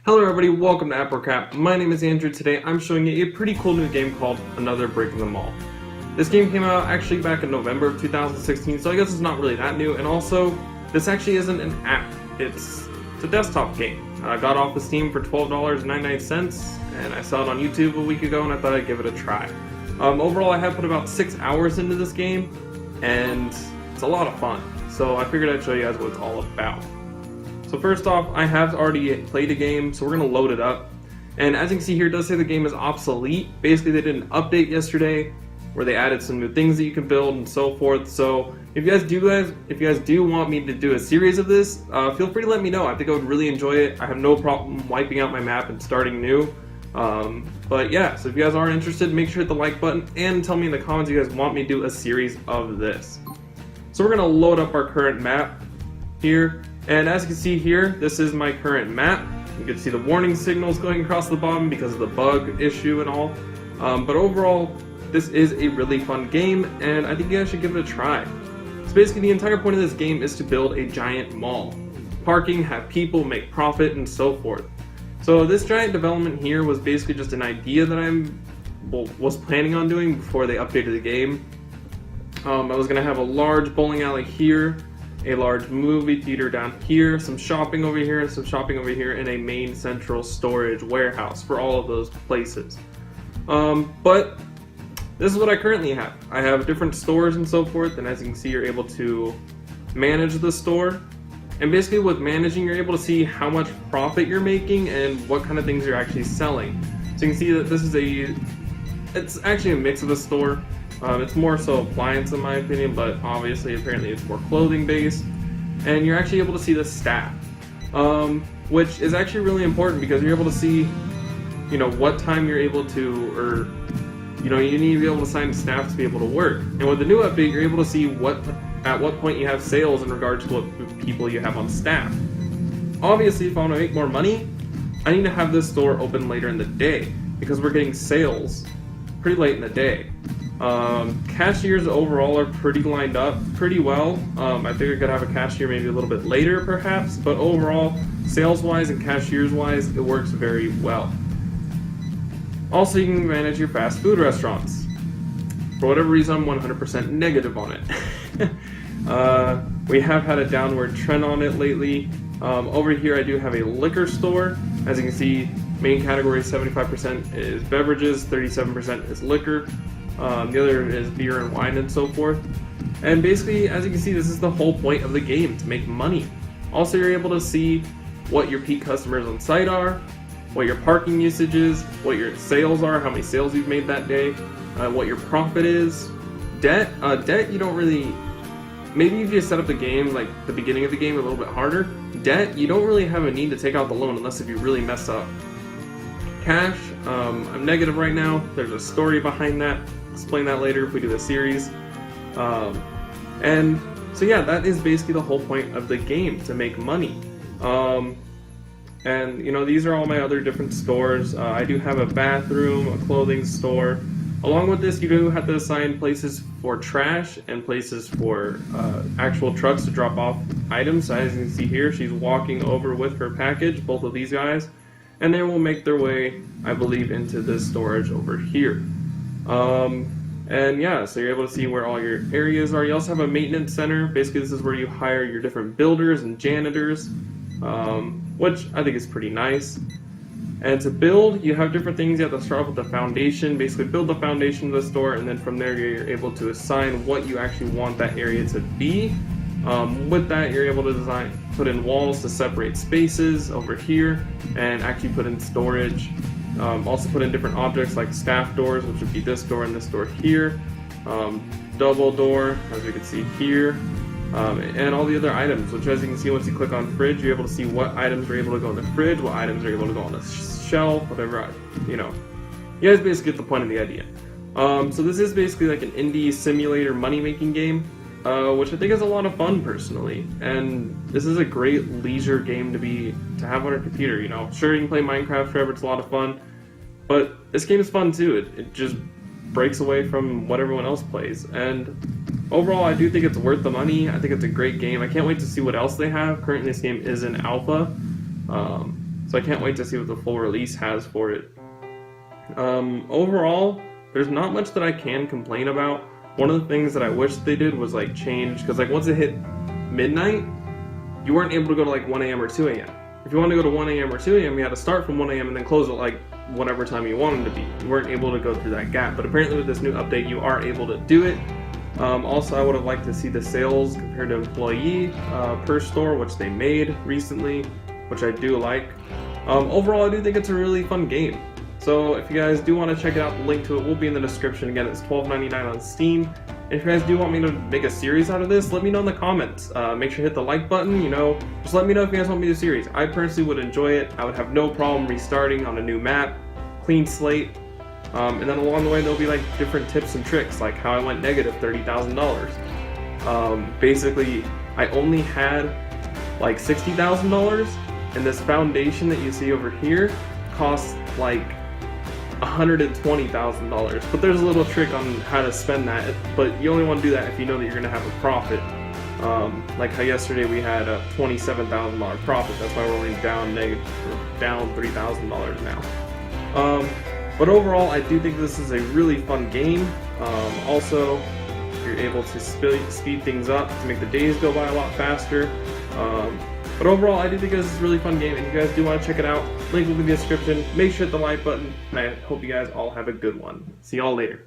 Hello everybody, welcome to Krapp. My name is Andrew. Today I'm showing you a pretty cool new game called Another Break in the Mall. This game came out actually back in November of 2016, so I guess it's not really that new, and also, this actually isn't an app, it's a desktop game. I got off of Steam for $12.99, and I saw it on YouTube a week ago, and I thought I'd give it a try. Overall, I have put about 6 hours into this game, and it's a lot of fun, so I figured I'd show you guys what it's all about. So first off, I have already played a game, so we're going to load it up. And as you can see here, it does say the game is obsolete. Basically, they did an update yesterday where they added some new things that you can build and so forth. So if you guys do want me to do a series of this, feel free to let me know. I think I would really enjoy it. I have no problem wiping out my map and starting new. But yeah, so if you guys are interested, make sure to hit the like button and tell me in the comments if you guys want me to do a series of this. So we're going to load up our current map here. And as you can see here, this is my current map. You can see the warning signals going across the bottom because of the bug issue and all. But overall, this is a really fun game, and I think you guys should give it a try. So basically, the entire point of this game is to build a giant mall. Parking, have people, make profit, and so forth. So this giant development here was basically just an idea that was planning on doing before they updated the game. I was going to have a large bowling alley here, a large movie theater down here, some shopping over here, some shopping over here, and a main central storage warehouse for all of those places. But this is what I currently have. I have different stores and so forth, and as you can see, you're able to manage the store. And basically with managing, you're able to see how much profit you're making and what kind of things you're actually selling. So you can see that this is it's actually a mix of a store. It's more so appliance in my opinion, but obviously apparently it's more clothing based. And you're actually able to see the staff, which is actually really important because you're able to see, what time you're able to, or, you need to be able to assign staff to be able to work. And with the new update, you're able to see at what point you have sales in regards to what people you have on staff. Obviously, if I want to make more money, I need to have this store open later in the day because we're getting sales pretty late in the day. Cashiers overall are pretty lined up pretty well. I think I could have a cashier maybe a little bit later perhaps, but overall, sales wise and cashiers wise, it works very well. Also, you can manage your fast food restaurants. For whatever reason, I'm 100% negative on it. We have had a downward trend on it lately. Over here I do have a liquor store. As you can see, main category 75% is beverages, 37% is liquor. The other is beer and wine and so forth. And basically, as you can see, this is the whole point of the game, to make money. Also, you're able to see what your peak customers on site are, what your parking usage is, what your sales are, how many sales you've made that day, what your profit is. Debt, you don't really, maybe if you set up the game, like the beginning of the game, a little bit harder. Debt, you don't really have a need to take out the loan unless if you really mess up. Cash, I'm negative right now. There's a story behind that. Explain that later if we do the series. And so yeah, that is basically the whole point of the game, to make money. And these are all my other different stores. I do have a bathroom, a clothing store. Along with this, you do have to assign places for trash and places for actual trucks to drop off items. So as you can see here, she's walking over with her package, both of these guys, and they will make their way, I believe, into this storage over here. And yeah, so you're able to see where all your areas are. You also have a maintenance center. Basically, this is where you hire your different builders and janitors, which I think is pretty nice. And to build, you have different things. You have to start off with the foundation, basically build the foundation of the store, and then from there you're able to assign what you actually want that area to be. With that, you're able to put in walls to separate spaces over here, and actually put in storage. Also put in different objects like staff doors, which would be this door and this door here. Double door, as you can see here. And all the other items, which as you can see, once you click on fridge, you're able to see what items are able to go in the fridge, what items are able to go on the shelf, whatever, You guys basically get the point of the idea. So this is basically like an indie simulator money-making game, which I think is a lot of fun personally. And this is a great leisure game to have on your computer, Sure, you can play Minecraft forever, it's a lot of fun, but this game is fun too. It just breaks away from what everyone else plays. And overall, I do think it's worth the money. I think it's a great game. I can't wait to see what else they have. Currently, this game is in alpha. So I can't wait to see what the full release has for it. Overall, there's not much that I can complain about. One of the things that I wish they did was like change, because like once it hit midnight, you weren't able to go to like 1 a.m. or 2 a.m. If you wanted to go to 1 a.m. or 2 a.m., you had to start from 1 a.m. and then close at like whatever time you wanted to be. You weren't able to go through that gap, but apparently with this new update, you are able to do it. Also, I would have liked to see the sales compared to employee per store, which they made recently, which I do like. Overall, I do think it's a really fun game. So if you guys do want to check it out, the link to it will be in the description. Again, it's $12.99 on Steam. And if you guys do want me to make a series out of this, let me know in the comments. Make sure to hit the like button, just let me know if you guys want me to do a series. I personally would enjoy it. I would have no problem restarting on a new map, clean slate. And then along the way, there'll be like different tips and tricks, like how I went negative $30,000. Basically, I only had like $60,000, and this foundation that you see over here costs like $120,000. But there's a little trick on how to spend that, but you only want to do that if you know that you're going to have a profit. Like how yesterday we had a $27,000 profit. That's why we're only down $3,000 now. But overall, I do think this is a really fun game. Also, you're able to speed things up to make the days go by a lot faster. But overall, I do think this is a really fun game, and if you guys do want to check it out, link will be in the description. Make sure to hit the like button, and I hope you guys all have a good one. See y'all later.